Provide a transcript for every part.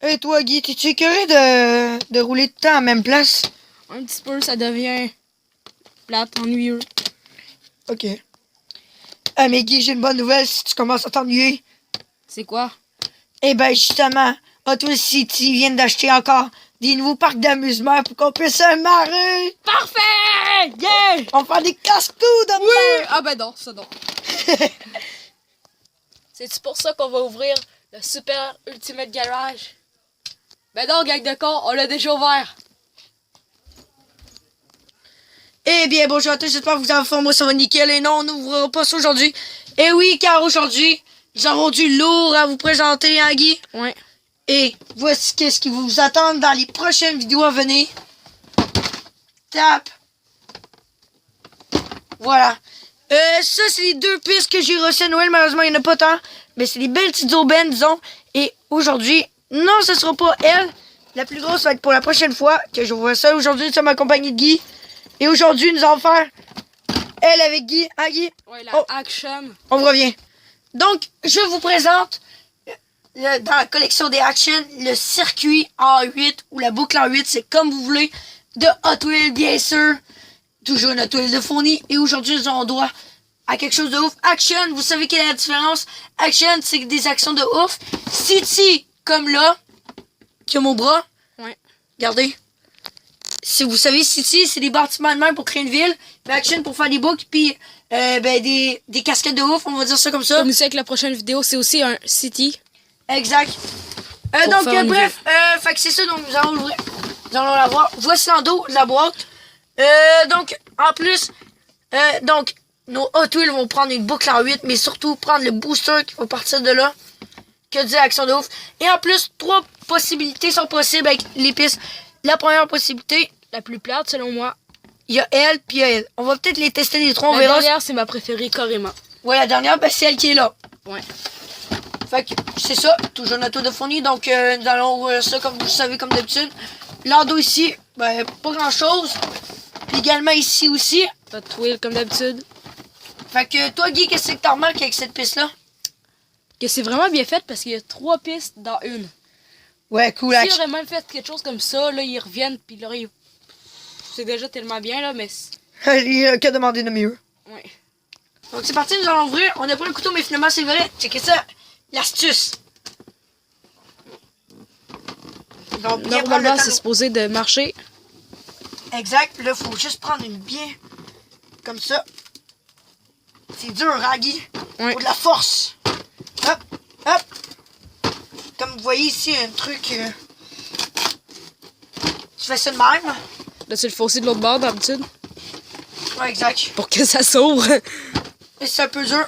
Hey toi Guy, t'es-tu écœuré de rouler tout le temps à la même place? Un petit peu, ça devient plate, ennuyeux. Ok. Ah mais Guy, j'ai une bonne nouvelle si tu commences à t'ennuyer. C'est quoi? Eh ben justement, Hot Wheels City viennent d'acheter encore des nouveaux parcs d'amusement pour qu'on puisse se marrer. Parfait! Yeah! On va faire des casse-coups de Oui! Ah ben non, ça non. C'est pour ça qu'on va ouvrir le Super Ultimate Garage? Ben non, gang de cons, on l'a déjà ouvert. Eh bien bonjour à tous, j'espère que vous avez fait moi ça va nickel. Et non, on n'ouvrira pas ça aujourd'hui. Eh oui, car aujourd'hui, nous avons du lourd à vous présenter, hein Guy? Ouais. Et voici qu'est-ce qui vous attend dans les prochaines vidéos à venir. Tape. Voilà. Ça, c'est les deux pistes que j'ai reçues à Noël. Malheureusement, il n'y en a pas tant. Mais c'est des belles petites aubaines, disons. Et aujourd'hui, non, ce sera pas elle. La plus grosse va être pour la prochaine fois que je vois ça. Aujourd'hui, nous sommes accompagnés de Guy. Et aujourd'hui, nous allons faire elle avec Guy. Hein, Guy? Ouais, la Oh, Action. on revient. Donc, je vous présente dans la collection des Action, le circuit en 8 ou la boucle en 8, c'est comme vous voulez, de Hot Wheels, bien sûr. Toujours une Hot Wheels de fourni. Et aujourd'hui, nous avons droit à quelque chose de ouf. Action, vous savez quelle est la différence? Action, c'est des actions de ouf. City, comme là, qui a mon bras. Ouais. Regardez. Si vous savez, City, c'est des bâtiments de même pour créer une ville. Mais Action pour faire des boucles, puis des casquettes de ouf, on va dire ça comme ça. Comme vous savez que la prochaine vidéo, c'est aussi un City. Exact. Donc, bref, fait que c'est ça, donc nous allons l'ouvrir. Nous allons la voir. Voici l'endos de la boîte. Donc, en plus, donc, nos Hot Wheels vont prendre une boucle en 8, mais surtout prendre le booster qui va partir de là. Que dire action de ouf. Et en plus, 3 possibilités sont possibles avec les pistes. La première possibilité, La plus plate, selon moi. il y a elle, puis il y a elle. On va peut-être les tester les 3, on La verra. dernière, c'est ma préférée, carrément. Ouais, la dernière, ben, c'est elle qui est là. Ouais. Fait que c'est ça, toujours notre tour de fourni. Donc, nous allons ouvrir ça comme vous le savez, comme d'habitude. L'endos ici, ben, pas grand chose. Puis également ici aussi. Hot Wheels, comme d'habitude. Fait que toi, Guy, qu'est-ce que t'as remarqué avec cette piste-là? Que c'est vraiment bien fait parce qu'il y a 3 pistes dans une. Ouais, cool. S'ils auraient même fait quelque chose comme ça, là, ils reviennent, puis là, c'est déjà tellement bien, là, mais... Il y a qu'à demander de mieux. Ouais. Donc c'est parti, nous allons ouvrir. On a pris un couteau, mais finalement, c'est vrai. Checkez ça. L'astuce. Donc, bien prendre Normalement, le temps c'est supposé de marcher. Exact. Là, faut juste prendre une bien comme ça. C'est dur, hein, Guy? Ouais. Faut de la force. Hop, hop. Comme vous voyez ici, un truc. Tu fais ça de même. Là, c'est le fossé de l'autre bord, d'habitude. Ouais, exact. Pour que ça s'ouvre. Et c'est un peu dur.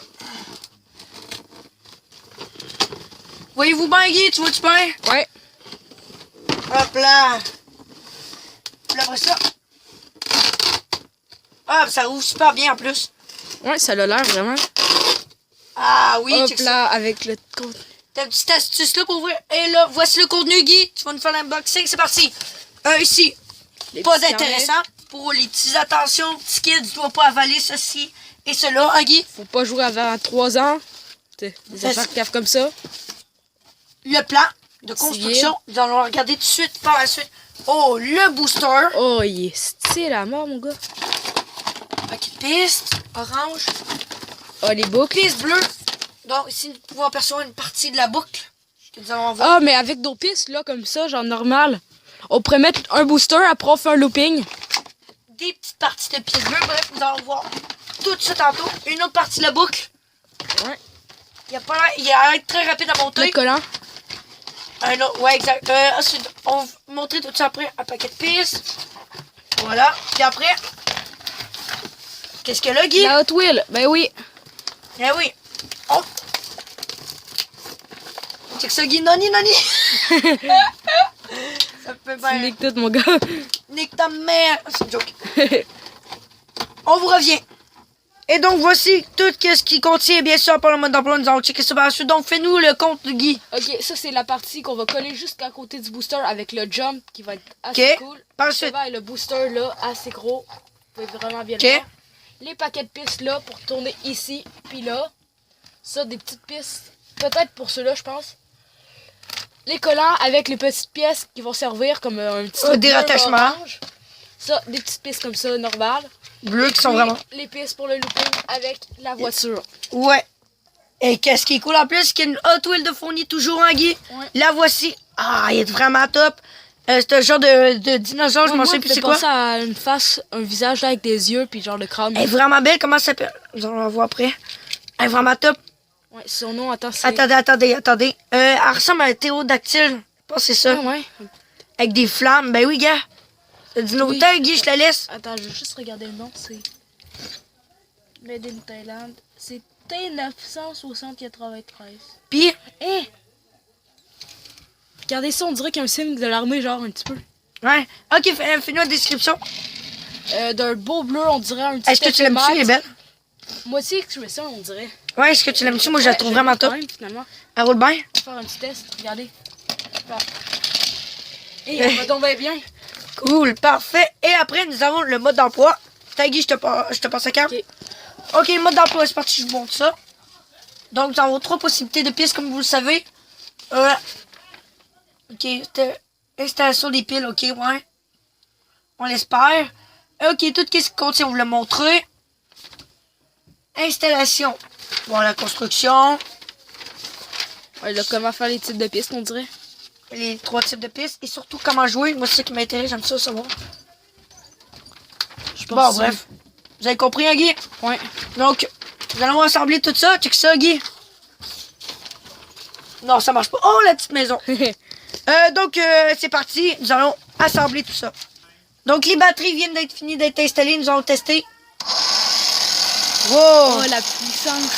Voyez-vous bien, Guy? Tu vois-tu bien? Ouais. Hop là. Puis après ça. Ah, ça rouvre super bien en plus. Ouais, ça a l'air, vraiment. Ah oui, Hop check ça. là, avec le code. T'as une petite astuce là pour ouvrir. Et là, voici le contenu, Guy. Tu vas nous faire l'unboxing. C'est parti. Ici, Les pas petits intéressant. Pour les petits attentions, petits kids, tu dois pas avaler ceci et cela, hein, Guy? Faut pas jouer avant 3 ans. Des affaires de cave comme ça. Le plan de construction. Nous allons regarder tout de suite par la suite. Oh, le booster. Oh, il est stylé à mort, mon gars. Paquet de pistes. Orange. Oh, les boucles. Piste bleue. Donc, ici, nous pouvons apercevoir une partie de la boucle que nous allons voir. Ah, mais avec d'autres pistes, là, comme ça, genre normal. On pourrait mettre un booster, après on fait un looping. Des petites parties de pièces bleues. Bref, nous allons voir tout ça tantôt. Une autre partie de la boucle. Ouais. Il a l'air très rapide à monter. Le collant. Un autre, ouais, exact. Ensuite, on va montrer tout ça après. Un paquet de pistes. Voilà. Puis après, qu'est-ce que là, Guy? La Hot Wheel, ben oui. Eh oui. Oh. Check ça, Guy. Noni, noni. Ça peut Tu bien. niques tout, mon gars. Nique ta mère. C'est une joke. On vous revient. Et donc, voici tout ce qui contient, bien sûr, pour le mode d'emploi. Nous allons checker ça par la suite. Donc, fais-nous le compte de Guy. Ok, ça c'est la partie qu'on va coller jusqu'à côté du booster avec le jump qui va être assez cool. Par la suite. Et le booster là, assez gros. Vous pouvez vraiment bien Ok. le voir. Les paquets de pistes là pour tourner ici, puis là. Ça, des petites pistes. Peut-être pour ceux-là, je pense. les collants avec les petites pièces qui vont servir comme un petit Des bleu, rattachements. orange. Ça, des petites pistes comme ça, normales. Bleus qui sont Puis, vraiment... les pistes pour le looping avec la voiture. Ouais. Et qu'est-ce qui est cool en plus, c'est qu'il y a une Hot Wheel de fournie toujours en Guy. Ouais. La voici. Ah, il est vraiment top. C'est un genre de dinosaure, je m'en sais plus c'est quoi. Ça à une face, un visage là, avec des yeux, puis genre de crâne. Elle est vraiment belle, comment ça s'appelle? Nous allons la voir après. Elle est vraiment top. Ouais, son nom, attends, c'est... Attendez. Elle ressemble à un théodactyle. Je pense que c'est ça. Ah, ouais. Avec des flammes. Ben oui, gars. Le dino. Oui. T'as, Guy, je la laisse. Attends, je vais juste regarder le nom, c'est... Made in Thailand. C'est T960-93. Puis, Hé! Regardez ça, on dirait qu'il y a un signe de l'armée, genre un petit peu. ouais. Ok, fais-nous la description. D'un beau bleu, on dirait un petit Est-ce que tu l'aimes-tu? Elle est belle? Moi aussi, je mets ça, on dirait. Ouais, est-ce que tu l'aimes-tu? Moi, je la trouve vraiment top. Quand même, finalement. Elle roule bien. On va faire un petit test, regardez. Et elle va tomber bien. Cool, parfait. Et après, nous avons le mode d'emploi. T'as, Guy, je te passe à carte. Ok. Ok, mode d'emploi, c'est parti, je vous montre ça. Donc, nous avons 3 possibilités de pistes, comme vous le savez. Ok, installation des piles, ok, ouais. On l'espère. Ok, tout ce qui contient, on vous l'a montré. Installation. Bon, la construction. Ouais, là, comment faire les types de pistes, on dirait. Les 3 types de pistes. Et surtout, comment jouer. Moi, c'est ça qui m'intéresse, j'aime ça savoir. Je Bon, pense bref. Vous avez compris, hein, Guy? Ouais. Donc, nous allons assembler tout ça. Check ça, Guy. Non, ça marche pas. Oh, la petite maison. Donc, c'est parti. Nous allons assembler tout ça. Donc, les batteries viennent d'être finies d'être installées. Nous allons tester. Wow. Oh, la puissance.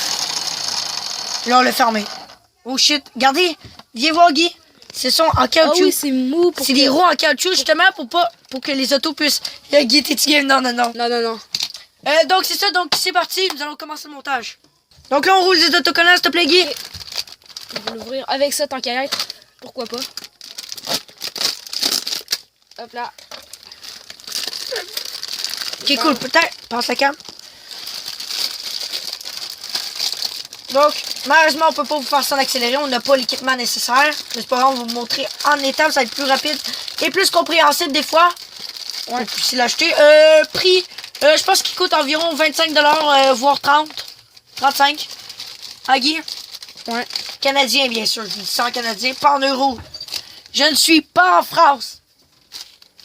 Là, on l'a fermé. Oh, shit. Regardez. Viens voir, Guy. Ce sont en Ah caoutchouc. oui, c'est mou. C'est des roues en caoutchouc, justement, pour que les autos puissent... Guy, t'es-tu game? Non. Non. Donc, c'est ça. Donc, c'est parti. Nous allons commencer le montage. Donc, là, on roule les autocollants, s'il te plaît, Guy. On va l'ouvrir avec ça, tant qu'à être. Pourquoi pas. Hop là. Ok, cool. Peut-être. Passe la cam. Donc, malheureusement, on peut pas vous faire ça en accéléré. On n'a pas l'équipement nécessaire. Mais c'est pas grave, on va vous montrer en étapes. Ça va être plus rapide et plus compréhensible des fois. Ouais. Si l'acheter. Prix, je pense qu'il coûte environ 25 voire 30. 35. Ah, Guy? Ouais. Canadien, bien sûr. Je dis ça en canadien, pas en euros. Je ne suis pas en France.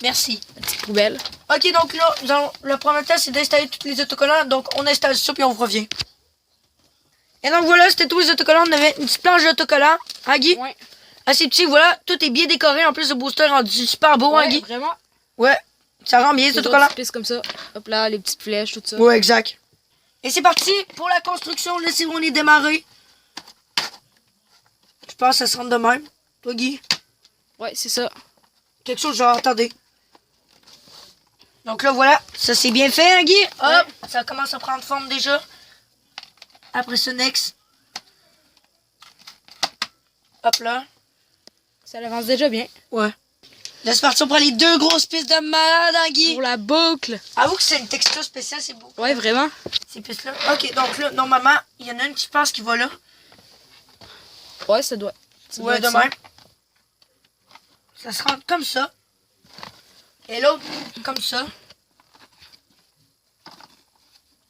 Merci. La petite poubelle. Ok, donc là, nous allons, le premier test, c'est d'installer tous les autocollants. Donc, on installe ça, puis on revient. Et donc, voilà, c'était tous les autocollants. On avait une petite planche d'autocollants. Hein, Guy? Ouais. Assez petit, voilà. Tout est bien décoré. En plus, le booster est rendu super beau, hein, Ouais, Guy? vraiment. Ouais. Ça rend bien, cet Les autocollant. autres pistes comme ça. Hop là, les petites flèches, tout ça. Ouais, exact. Et c'est parti pour la construction. Laissez-moi les démarrer. Je pense que ça se rend de même. Toi, Guy? Ouais, c'est ça. Quelque chose genre, attendez. Donc là, voilà. Ça, c'est bien fait, hein, Guy? Hop. Ça commence à prendre forme déjà. Après ce next. Hop là. Ça avance déjà bien. Ouais. Là, c'est parti, on prend les 2 grosses pistes de malade, hein, Guy? Pour la boucle. Avoue que c'est une texture spéciale, c'est beau. Ouais, vraiment. Ces pistes-là. Ok, donc là, normalement, il y en a une qui passe qui va là. Ouais, ça doit. Ouais, de même. Ça se rentre comme ça. Et l'autre, comme ça.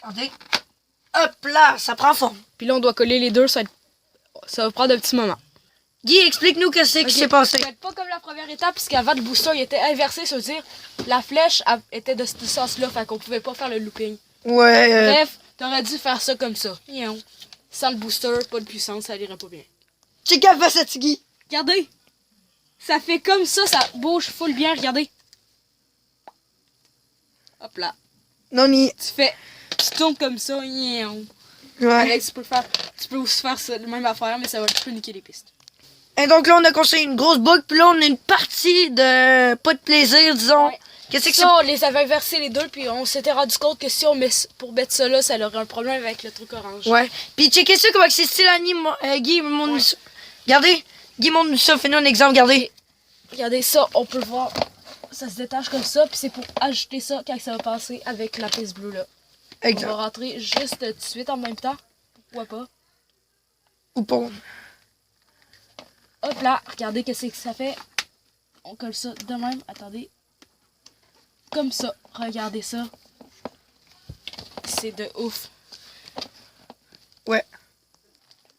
Attendez. Hop là, ça prend forme. Puis là, on doit coller les deux, ça va prendre un petit moment. Guy, explique-nous qu'est-ce qui s'est passé. Ça va être pas comme la première étape, puisqu'avant le booster il était inversé, ça veut dire la flèche était de ce sens-là, fait qu'on pouvait pas faire le looping. Ouais. Bref, t'aurais dû faire ça comme ça. Miaou. Sans le booster, pas de puissance, ça irait pas bien. Check à face à Guy. Regardez! Ça fait comme ça bouge full bien, regardez. Hop là. Non, ni. Tu tournes comme ça, miaou. Ouais. Alex, tu peux aussi faire ça, la même affaire, mais ça va un peu niquer les pistes. Et donc là, on a construit une grosse boucle, puis là, on a une partie de pas de plaisir, disons. Ouais. Qu'est-ce que c'est? Ça, on les avait inversés les deux, puis on s'était rendu compte que si on met pour mettre ça là, ça aurait un problème avec le truc orange. Ouais. Puis checkez ça, comment c'est style anime. Guy, montre-nous ça. Regardez. Guy, montre-nous ça. Fais-nous un exemple, regardez. Regardez ça, on peut le voir. Ça se détache comme ça, puis c'est pour ajouter ça quand ça va passer avec la piste bleue là. Exact. On va rentrer juste tout de suite en même temps. Pourquoi pas? Ou pas. Hop là, regardez qu'est-ce que ça fait. On colle ça de même, attendez. Comme ça, regardez ça. C'est de ouf. Ouais.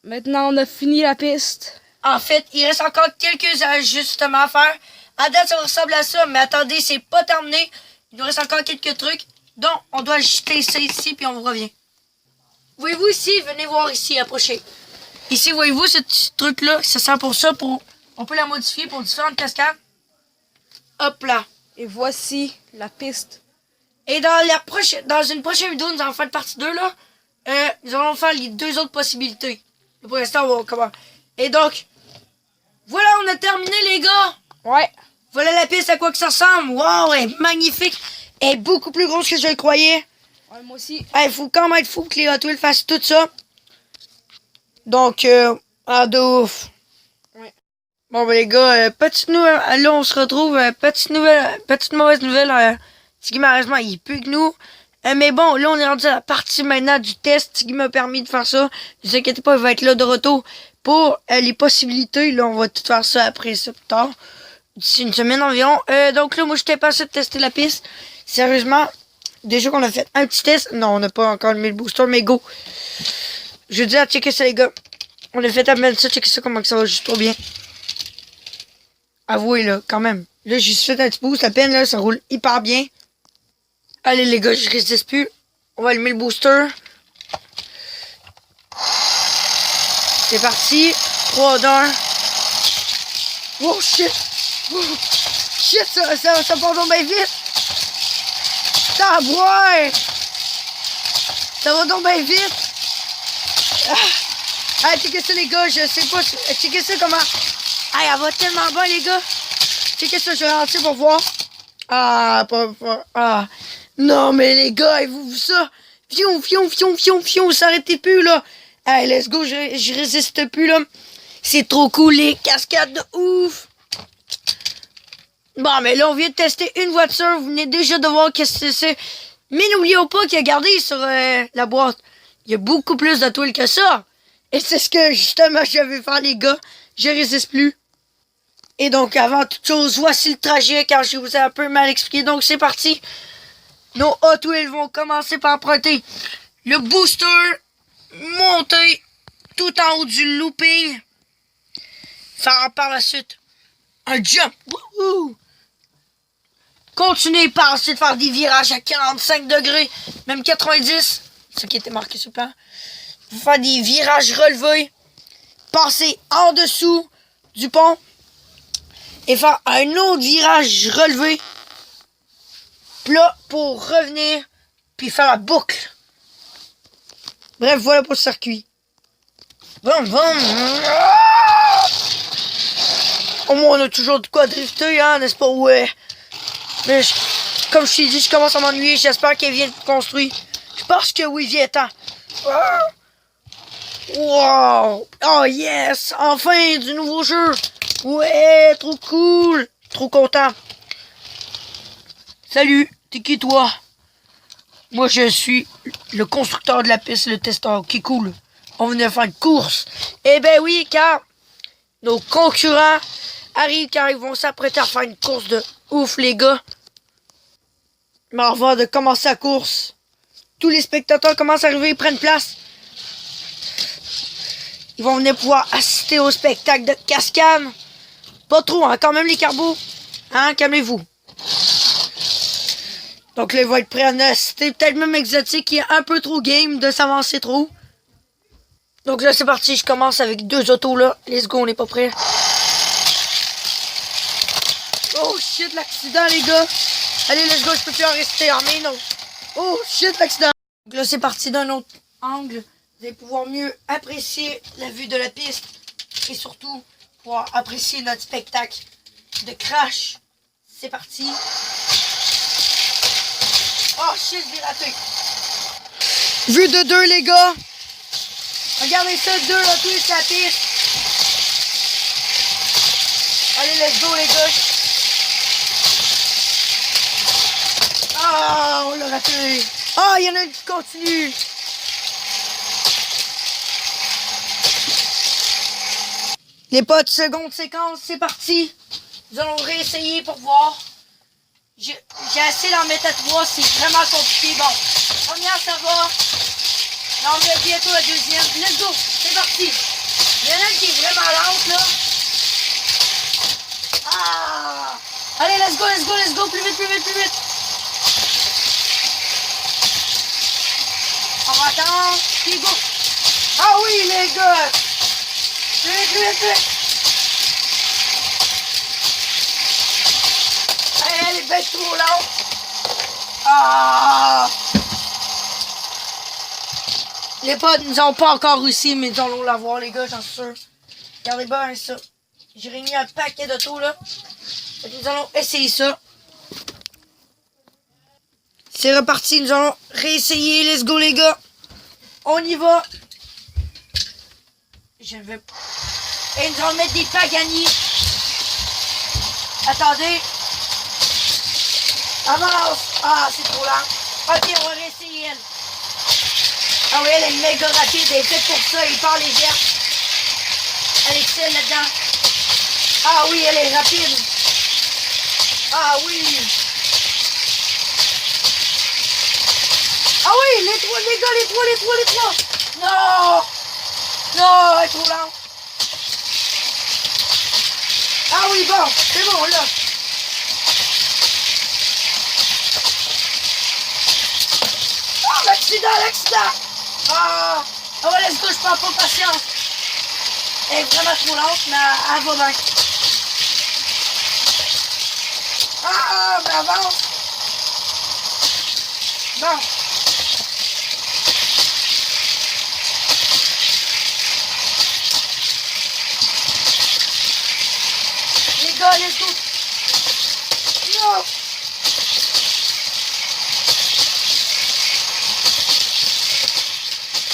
Maintenant, on a fini la piste. En fait, il reste encore quelques ajustements à faire. À date, ça ressemble à ça, mais attendez, c'est pas terminé. Il nous reste encore quelques trucs. Donc, on doit ajuster ça ici, puis on vous revient. Voyez-vous ici, venez voir ici, approchez. Ici, voyez-vous ce petit truc-là, ça sert pour ça, on peut la modifier pour différentes cascades. Hop là. Et voici la piste. Et dans une prochaine vidéo, nous allons faire partie 2, là. Nous allons faire les 2 autres possibilités. Pour l'instant, on va comment. Et donc, voilà, on a terminé, les gars. Ouais. Voilà la piste, à quoi que ça ressemble. Wow, elle est magnifique. Elle est beaucoup plus grosse que je le croyais. Ouais, moi aussi. Il faut quand même être fou que les Hot Wheels fassent tout ça. Donc, de ouf. Ouais. Bon, ben les gars, petite nouvelle. Là, on se retrouve. Petite mauvaise nouvelle. Tiggy, malheureusement, il pue que nous. Mais bon, là, on est rendu à la partie maintenant du test. Tiggy m'a permis de faire ça. Ne vous inquiétez pas, il va être là de retour. Pour les possibilités, là, on va tout faire ça après ça plus tard. D'ici une semaine environ. Donc là, moi, j'étais passé de tester la piste. Sérieusement, déjà qu'on a fait un petit test. Non, on n'a pas encore mis le booster, mais go. Je dis à checker ça, les gars. On a fait à mettre ça, checker ça, comment que ça va juste trop bien. Avouez, là, quand même. Là, j'ai juste fait un petit boost à peine, là, ça roule hyper bien. Allez, les gars, je résiste plus. On va allumer le booster. C'est parti. 3, 2, 1. Oh, shit. Oh, shit, ça part donc bien vite. Tabouin. Ça va donc bien vite. Ah, checkez ça, les gars. Je sais pas. Checkez ça comment. Ah, elle va tellement bien, les gars. Checkez ça, je vais rentrer pour voir. Ah, ah. Non, mais les gars, vous vu ça? Fion, s'arrêtez plus, là. Allez, let's go, je résiste plus, là. C'est trop cool, les cascades de ouf. Bon, mais là, on vient de tester une voiture. Vous venez déjà de voir qu'est-ce que c'est. Mais n'oubliez pas qu'il y a gardé sur la boîte. Il y a beaucoup plus de tuiles que ça. Et c'est ce que, justement, je vais faire, les gars. Je résiste plus. Et donc, avant toute chose, voici le trajet, car je vous ai un peu mal expliqué. Donc, c'est parti. Nos Hot Wheels vont commencer par emprunter le booster, monter tout en haut du looping, faire par la suite un jump. Wouhou! Continuez par ensuite faire des virages à 45 degrés, même 90, ce qui était marqué sur le plan. Faire des virages relevés, passer en dessous du pont et faire un autre virage relevé. Là, pour revenir, puis faire la boucle. Bref, voilà pour le circuit. Boum, boum. Au moins, on a toujours de quoi drifter, hein, n'est-ce pas? Ouais. Mais, comme je t'ai dit, je commence à m'ennuyer. J'espère qu'elle vient de construire. Je pense que oui, viens-t'en. Wow. Oh, yes. Enfin, du nouveau jeu. Ouais, trop cool. Trop content. Salut, t'es qui toi? Moi je suis le constructeur de la piste, le testeur, qui cool. On venait faire une course. Eh ben oui, car nos concurrents arrivent, car ils vont s'apprêter à faire une course de ouf, les gars. Mais avant de commencer la course, tous les spectateurs commencent à arriver, ils prennent place. Ils vont venir pouvoir assister au spectacle de cascade. Pas trop, hein, quand même les carbos. Hein, calmez-vous. Donc là, il va être prêt à assister. Peut-être même exotique qui est un peu trop game de s'avancer trop. Donc là, c'est parti. Je commence avec 2 autos là. Let's go, on n'est pas prêt. Oh shit, l'accident, les gars. Allez, let's go, je peux plus en rester. Ah, mais non. Oh shit, l'accident. Donc là, c'est parti d'un autre angle. Vous allez pouvoir mieux apprécier la vue de la piste. Et surtout, pouvoir apprécier notre spectacle de crash. C'est parti. Oh shit, je l'ai raté. Vue de 2, les gars. Regardez ça, 2 là, tous sur la piste. Allez, let's go, les gars. Ah, on l'a raté. Ah, il y en a une qui continue. Les potes, seconde séquence, c'est parti. Nous allons réessayer pour voir. J'ai essayé d'en mettre à 3, c'est vraiment compliqué. Bon, première, ça va. Là, on met bientôt la deuxième. Let's go, c'est parti. Il y en a une qui est vraiment lente, là. Ah! Allez, let's go, let's go, let's go. Plus vite, plus vite, plus vite. On va attendre. Puis go. Ah oui, les gars. Plus vite, plus vite, plus vite. Elle est bête trop lente. Ah! Les potes, nous n'avons pas encore réussi, mais nous allons l'avoir, les gars, j'en suis sûr. Regardez bien ça. J'ai réuni un paquet d'autos, là. Nous allons essayer ça. C'est reparti, nous allons réessayer. Let's go, les gars. On y va. Je vais... Et nous allons mettre des Pagani. Attendez. Avance. Ah, c'est trop lent. Ok, on va réessayer elle. Ah oui, elle est méga rapide. Elle est faite pour ça. Elle est pas légère. Elle excelle là-dedans. Ah oui, elle est rapide. Ah oui. Ah oui, les trois, les gars, les trois, les trois, les trois. Non. Non, elle est trop lente. Ah oui, bon, c'est bon, là. Oh, l'accident, l'accident. Ah, oh, let's go, je prends pas patience. Elle est vraiment trop lente, mais elle va bien. Ah, mais avance. Bon. Les gars, let's go. Non.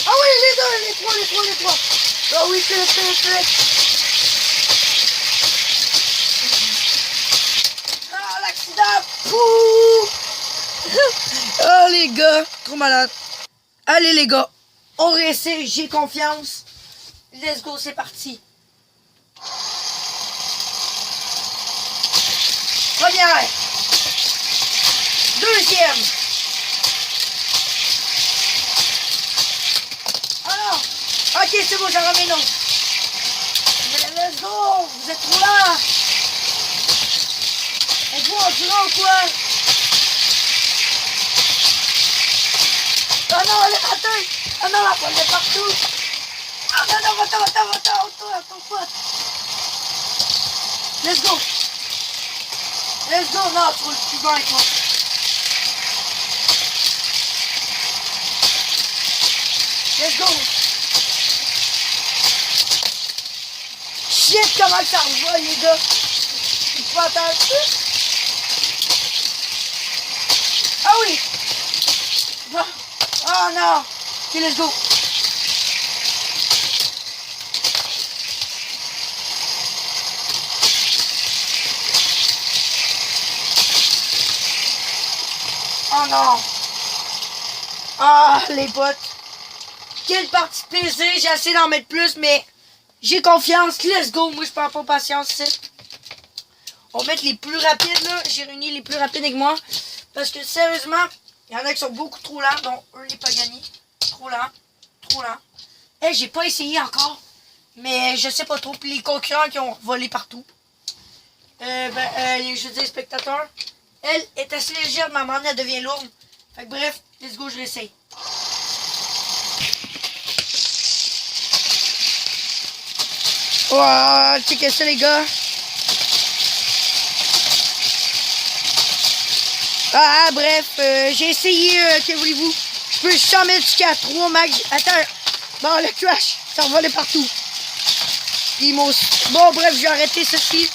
Ah oui, les deux, les trois, les trois, les trois. Ah oui, c'est. Ah, l'accident. Pouh. Oh, les gars, trop malade. Allez, les gars, on réessaye, j'ai confiance. Let's go, c'est parti. Première. Deuxième. Ah non. Ok, c'est bon, j'en remets non. Let's go. Vous êtes trop là. Êtes-vous en durant ou quoi? Ah non, elle est ratée. Ah non, la poêle est partout. Ah non, non, va-t'en, ton pote. Let's go. Let's go, non, tu roules plus bien, toi. Let's go. Shit, comment ça va, les gars. Tu peux attendre ça? Ah oui. Oh non. Ok, let's go. Oh non. Ah, les potes. Quelle partie de plaisir. J'ai essayé d'en mettre plus, mais j'ai confiance. Let's go. Moi, je perds pas patience ici. On va mettre les plus rapides, là. J'ai réuni les plus rapides avec moi. Parce que, sérieusement, il y en a qui sont beaucoup trop lents. Donc, eux, les Pagani. Trop lents. Trop lents. Eh, j'ai pas essayé encore. Mais je sais pas trop. Puis les concurrents qui ont volé partout. Je veux dire, spectateurs. Elle est assez légère, mais à un moment donné, elle devient lourde. Fait que bref, let's go, je l'essaye. Wow, checkez ça, les gars. Ah, bref, j'ai essayé, que voulez-vous? Je peux juste en mettre jusqu'à 3 max. Attends, bon, le crash, ça revolait partout. Puis bon, bref, j'ai arrêté ceci.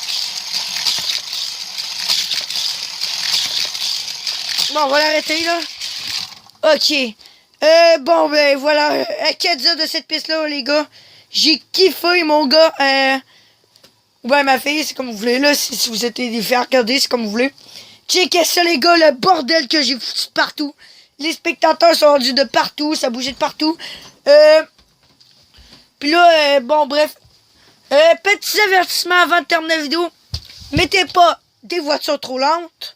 Bon, on va l'arrêter, là. Ok. Bon, ben, voilà. Qu'à dire de cette piste-là, les gars? J'ai kiffé, mon gars. Ou ben, ma fille, c'est comme vous voulez, là. Si vous êtes des filles à regarder, c'est comme vous voulez. Checkez ça, les gars, le bordel que j'ai foutu de partout. Les spectateurs sont rendus de partout, ça bougeait de partout. Puis là, bon, bref. Petit avertissement avant de terminer la vidéo. Mettez pas des voitures trop lentes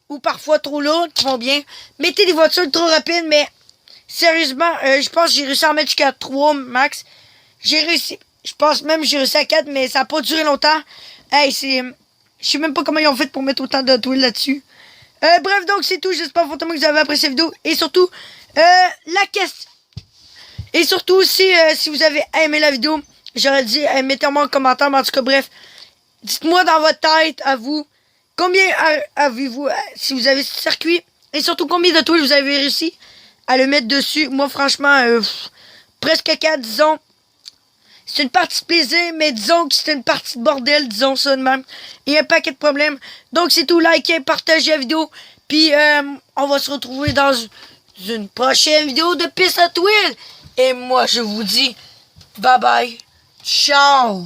ou parfois trop lourdes qui vont bien. Mettez des voitures trop rapides, mais sérieusement, je pense que j'ai réussi à en mettre jusqu'à 3 max. J'ai réussi, je pense même que j'ai réussi à 4, mais ça n'a pas duré longtemps. Hey, c'est... Je sais même pas comment ils ont fait pour mettre autant de Hot Wheels là-dessus. Bref, donc c'est tout. J'espère fortement que vous avez apprécié cette vidéo. Et surtout, la question... Et surtout, si vous avez aimé la vidéo, j'aurais dit, mettez-moi en commentaire. Mais en tout cas, bref, dites-moi dans votre tête, à vous, combien avez-vous, si vous avez ce circuit, et surtout combien de toiles vous avez réussi à le mettre dessus. Moi, franchement, presque 4, disons. C'est une partie de plaisir, mais disons que c'est une partie de bordel, disons ça de même. Et un paquet de problèmes. Donc, c'est tout. Likez, partagez la vidéo. Puis, on va se retrouver dans une prochaine vidéo de Piste Hot Wheels. Et moi, je vous dis, bye bye. Ciao.